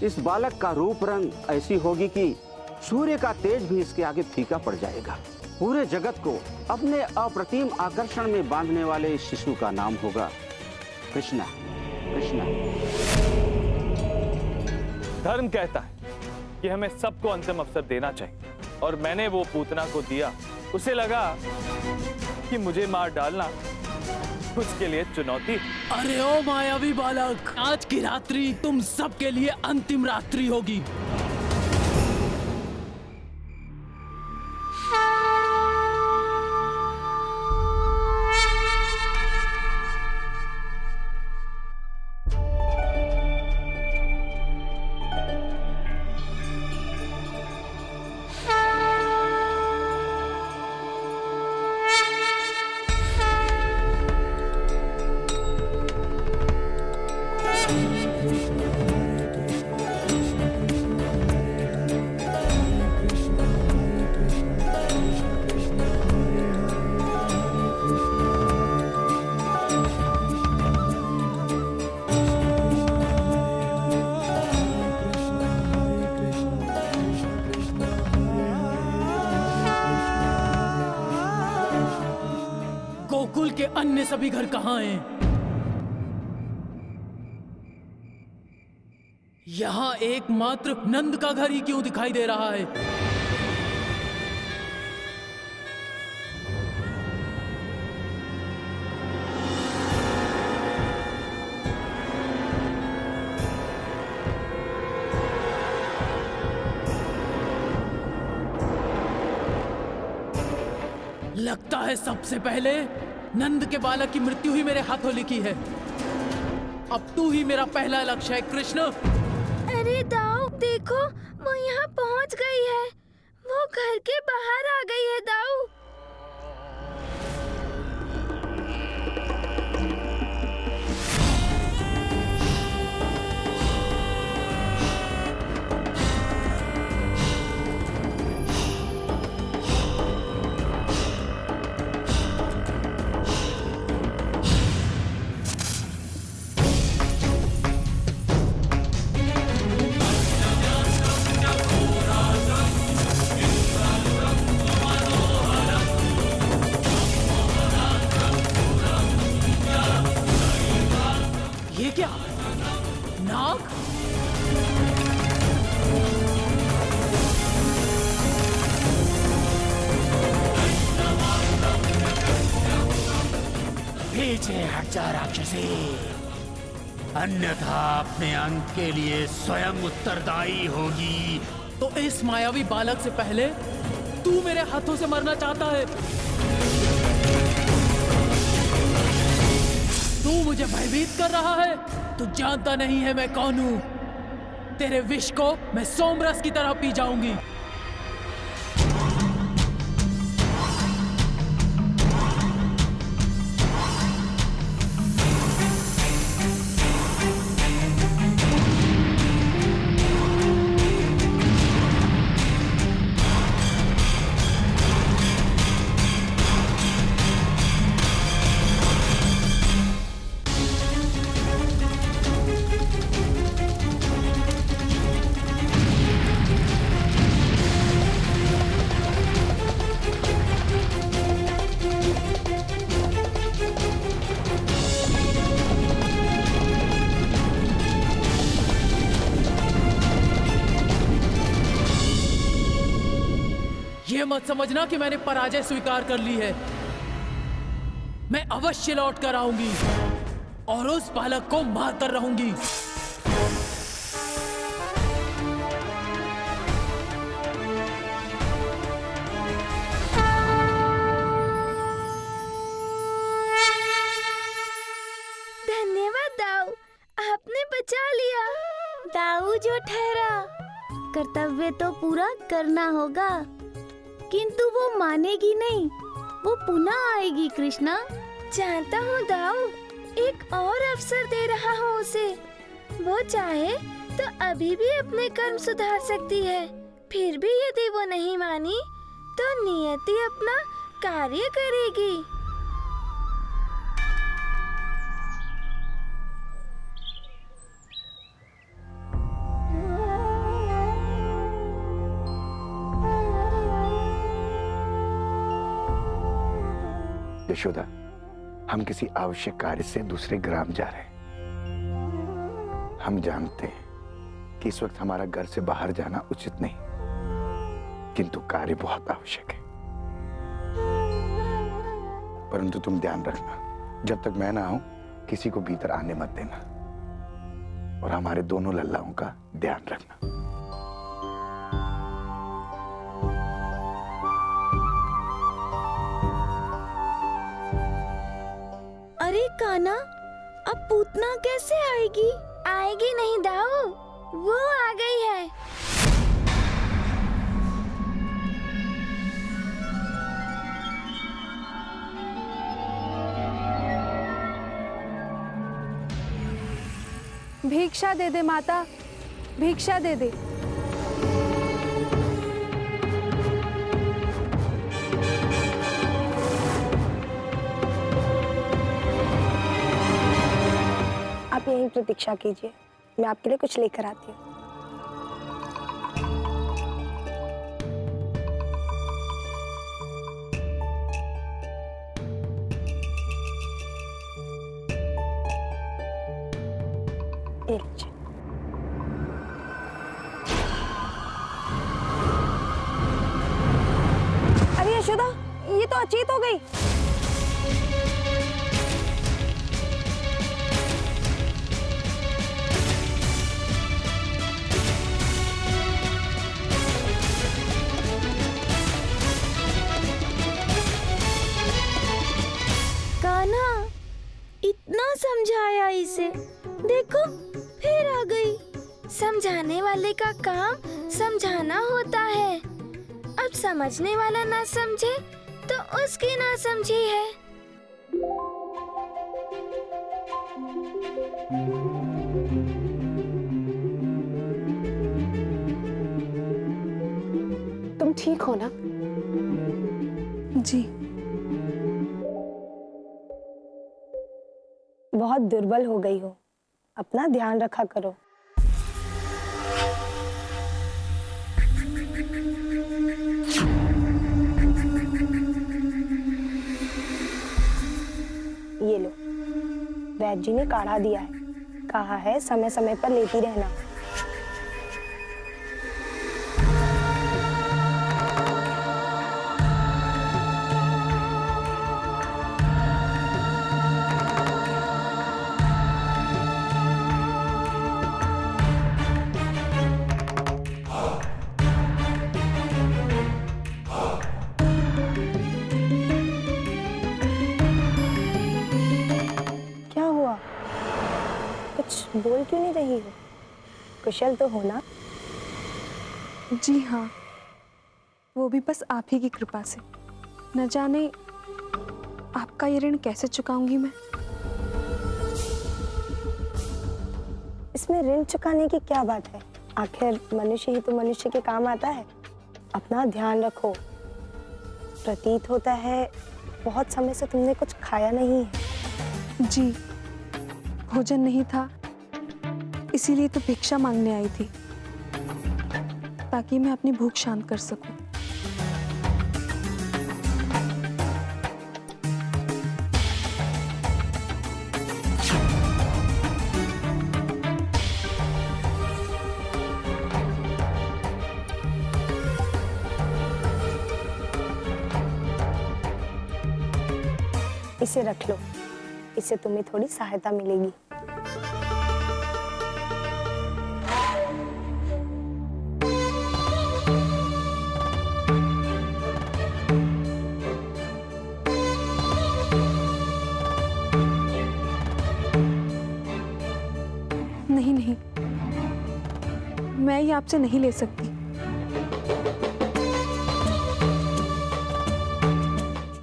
इस बालक का रूप रंग ऐसी होगी कि सूर्य का तेज भी इसके आगे फीका पड़ जाएगा। पूरे जगत को अपने अप्रतिम आकर्षण में बांधने वाले इस शिशु का नाम होगा कृष्णा। कृष्णा। धर्म कहता है कि हमें सबको अंतिम अवसर देना चाहिए, और मैंने वो पूतना को दिया। उसे लगा कि मुझे मार डालना उसके लिए चुनौती। अरे ओ मायावी बालक, आज की रात्रि तुम सबके लिए अंतिम रात्रि होगी। गोकुल के अन्य सभी घर कहाँ हैं? यहाँ एकमात्र नंद का घर ही क्यों दिखाई दे रहा है? लगता है सबसे पहले नंद के बालक की मृत्यु ही मेरे हाथों लिखी है। अब तू ही मेरा पहला लक्ष्य है कृष्ण। अरे दाऊ देखो, वो यहाँ पहुँच गई है। वो घर के बाहर आ गई है दाऊ। ये क्या नाग? पीछे हट जा राक्षसी, अन्यथा अपने अंत के लिए स्वयं उत्तरदायी होगी। तो इस मायावी बालक से पहले तू मेरे हाथों से मरना चाहता है? तू मुझे भयभीत कर रहा है? तू जानता नहीं है मैं कौन हूं। तेरे विष को मैं सोमरस की तरह पी जाऊंगी। ये मत समझना कि मैंने पराजय स्वीकार कर ली है। मैं अवश्य लौट कर आऊंगी और उस बालक को मार कर रहूंगी। धन्यवाद दाऊ, आपने बचा लिया। दाऊ जो ठहरा, कर्तव्य तो पूरा करना होगा, किंतु वो मानेगी नहीं, वो पुनः आएगी कृष्णा। जानता हूँ दाऊ, एक और अवसर दे रहा हूँ उसे। वो चाहे तो अभी भी अपने कर्म सुधार सकती है। फिर भी यदि वो नहीं मानी तो नियति अपना कार्य करेगी। यशोदा, हम किसी आवश्यक कार्य से दूसरे ग्राम जा रहे हैं। हम जानते हैं कि इस वक्त हमारा घर से बाहर जाना उचित नहीं, किंतु कार्य बहुत आवश्यक है। परंतु तुम ध्यान रखना, जब तक मैं ना आऊं किसी को भीतर आने मत देना, और हमारे दोनों लल्लाओं का ध्यान रखना। अरे कान्हा, अब पूतना कैसे आएगी? आएगी नहीं दाऊ, वो आ गई है। भिक्षा दे दे माता, भिक्षा दे दे। आप यहीं प्रतीक्षा कीजिए, मैं आपके लिए कुछ लेकर आती हूँ। ये लीजिए। अरे यशोदा, ये तो अचेत हो गई। कान्हा, इतना समझाया इसे, देखो फिर आ गई। समझाने वाले का काम समझाना होता है। अब समझने वाला ना समझे तो उसकी ना समझी है। तुम ठीक हो ना? जी। बहुत दुर्बल हो गई हो, अपना ध्यान रखा करो। ये लो, वैद्य जी ने काढ़ा दिया है, कहा है समय समय पर लेती रहना। बोल क्यों नहीं रही हो? कुशल तो हो ना? जी हाँ, वो भी बस आप ही की कृपा से। न जाने आपका ये ऋण कैसे चुकाऊंगी मैं। इसमें ऋण चुकाने की क्या बात है? आखिर मनुष्य ही तो मनुष्य के काम आता है। अपना ध्यान रखो। प्रतीत होता है बहुत समय से तुमने कुछ खाया नहीं है। जी, भोजन नहीं था, इसीलिए तो भिक्षा मांगने आई थी, ताकि मैं अपनी भूख शांत कर सकूं। इसे रख लो, इससे तुम्हें थोड़ी सहायता मिलेगी। नहीं नहीं, मैं ये आपसे नहीं ले सकती।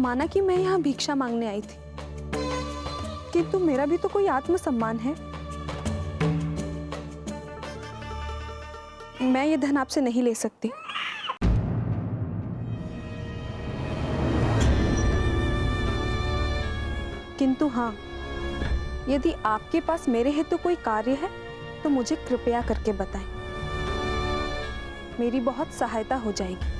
माना कि मैं यहाँ भिक्षा मांगने आई थी, किंतु मेरा भी तो कोई आत्मसम्मान है। मैं ये धन आपसे नहीं ले सकती। किंतु हाँ, यदि आपके पास मेरे हेतु कोई कार्य है तो मुझे कृपया करके बताएं, मेरी बहुत सहायता हो जाएगी।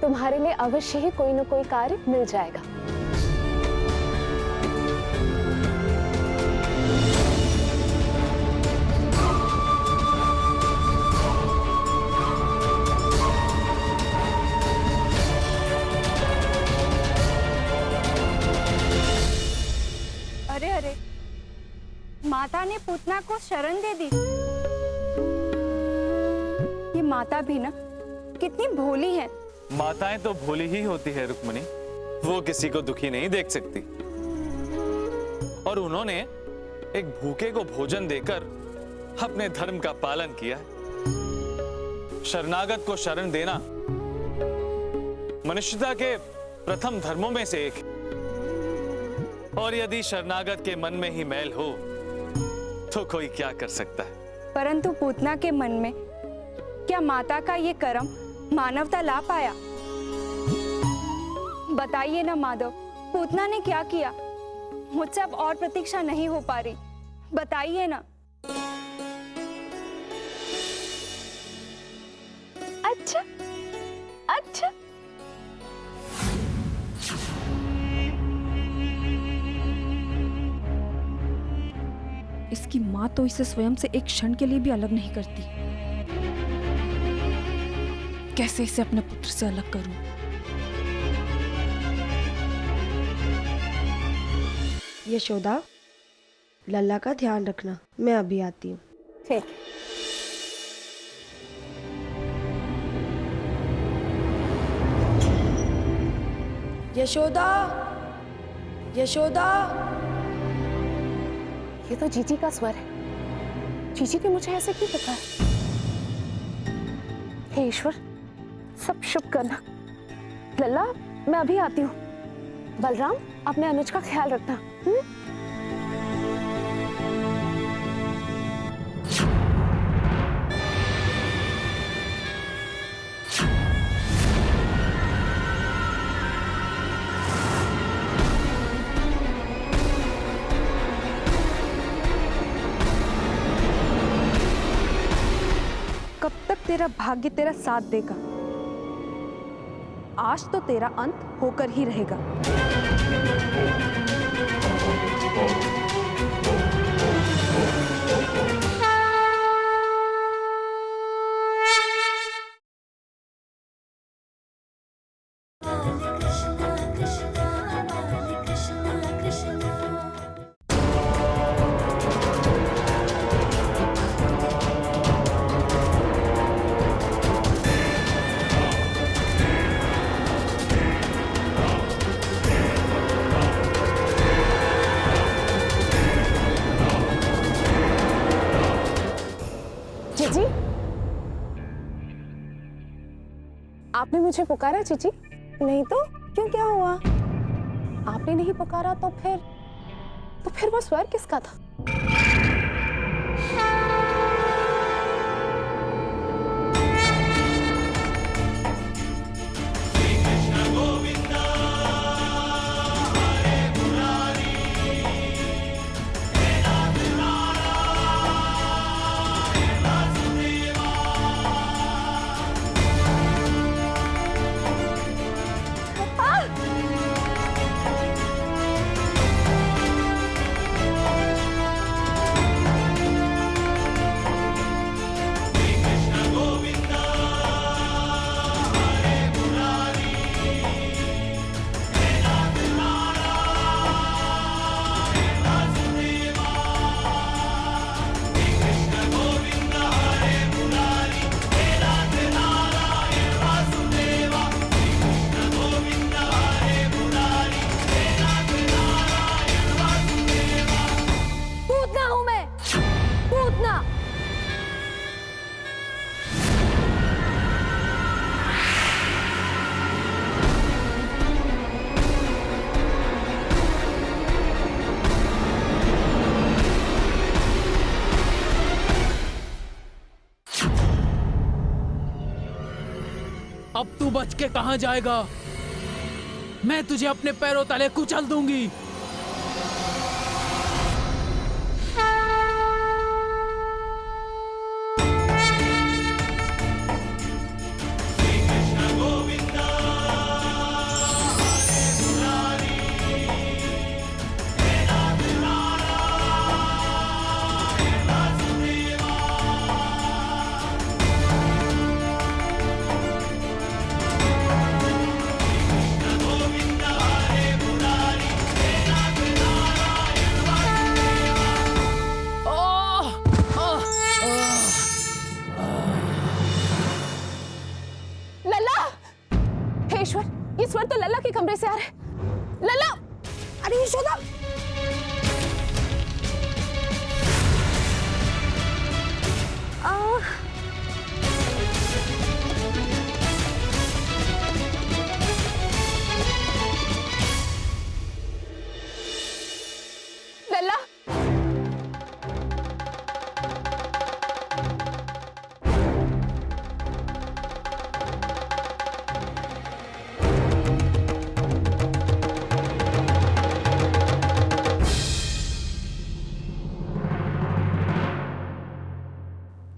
तुम्हारे लिए अवश्य ही कोई न कोई कार्य मिल जाएगा। अरे अरे, माता ने पूतना को शरण दे दी। ये माता भी ना कितनी भोली है। माताएं तो भोली ही होती है रुक्मिणी, वो किसी को दुखी नहीं देख सकती। और उन्होंने एक भूखे को भोजन देकर अपने धर्म का पालन किया है। शरणागत को शरण देना मनुष्यता के प्रथम धर्मों में से एक है। और यदि शरणागत के मन में ही मैल हो तो कोई क्या कर सकता है। परंतु पूतना के मन में क्या माता का ये कर्म मानवता ला पाया? बताइए ना माधव, पूतना ने क्या किया? मुझसे अब और प्रतीक्षा नहीं हो पा रही, बताइए ना। अच्छा अच्छा, इसकी माँ तो इसे स्वयं से एक क्षण के लिए भी अलग नहीं करती। कैसे इसे अपने पुत्र से अलग करूं? यशोदा, लल्ला का ध्यान रखना, मैं अभी आती हूँ। ठीक। यशोदा, यशोदा। ये तो जीजी का स्वर है। जीजी ने मुझे ऐसे क्यों पुकारा? हे ईश्वर, सब शुभ करना। लल्ला, मैं अभी आती हूँ। बलराम, अपने अनुज का ख्याल रखना। कब तक तेरा भाग्य तेरा साथ देगा? आज तो तेरा अंत होकर ही रहेगा। जीजी, आपने मुझे पुकारा जीजी? नहीं तो क्यों, क्या हुआ? आपने नहीं पुकारा तो फिर वो स्वर किसका था? अब तू बच के कहां जाएगा? मैं तुझे अपने पैरों तले कुचल दूंगी।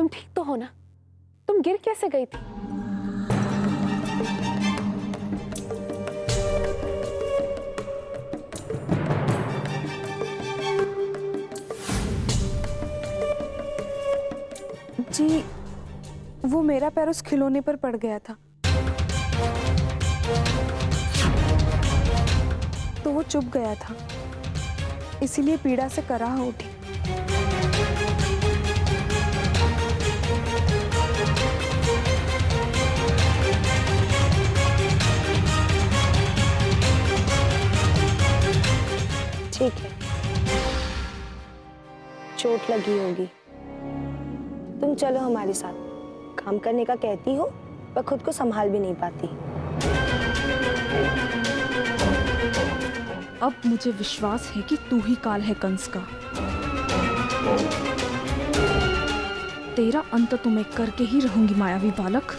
तुम ठीक तो हो ना? तुम गिर कैसे गई थी? जी, वो मेरा पैर उस खिलौने पर पड़ गया था, तो वो चुभ गया था, इसीलिए पीड़ा से कराह उठी। ठीक है, चोट लगी होगी, तुम चलो हमारे साथ। काम करने का कहती हो पर खुद को संभाल भी नहीं पाती। अब मुझे विश्वास है कि तू ही काल है कंस का। तेरा अंत तो मैं करके ही रहूंगी मायावी बालक।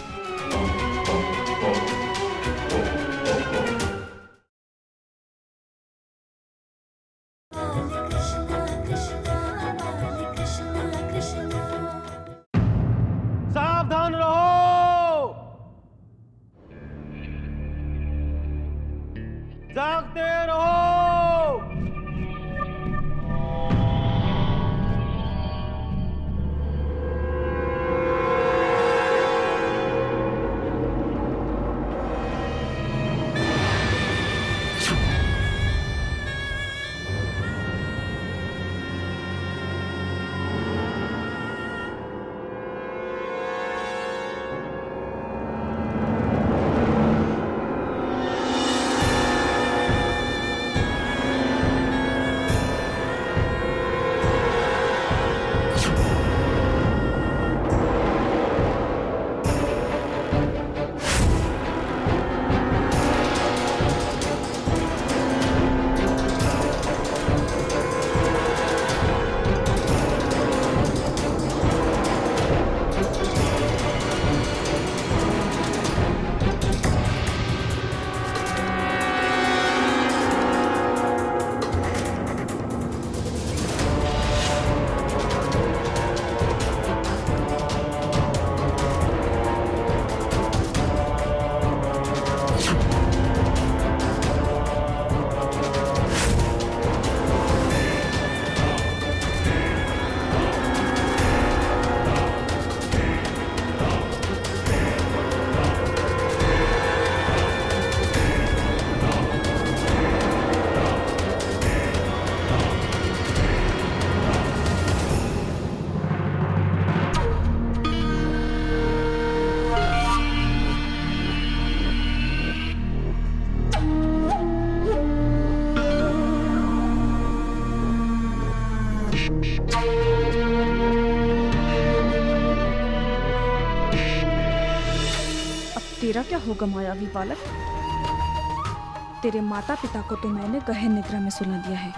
सावधान रहो, जागते रहो। तेरा क्या होगा मायावी बालक? तेरे माता पिता को तो मैंने गहन निद्रा में सुला दिया है।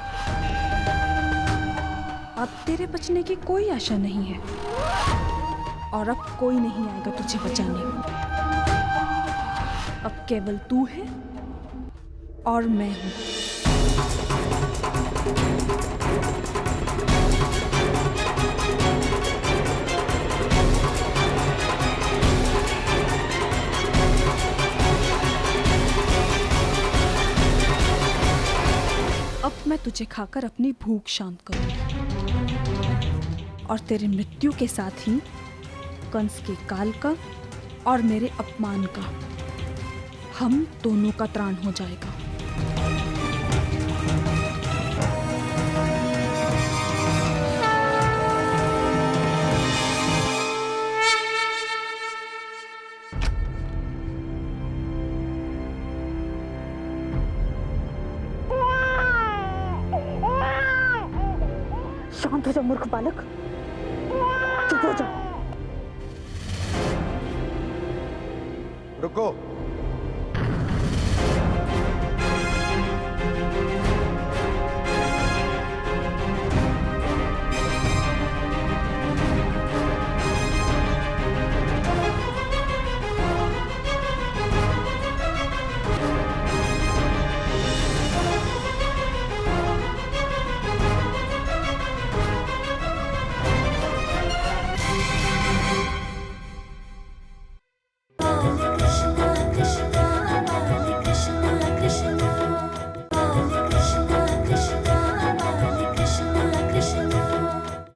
अब तेरे बचने की कोई आशा नहीं है और अब कोई नहीं आएगा तुझे बचाने। अब केवल तू है और मैं हूं। अब मैं तुझे खाकर अपनी भूख शांत करूंगी और तेरे मृत्यु के साथ ही कंस के काल का और मेरे अपमान का, हम दोनों का त्राण हो जाएगा। शांत हो जा मूर्ख बालक, चुप हो जा। रुको।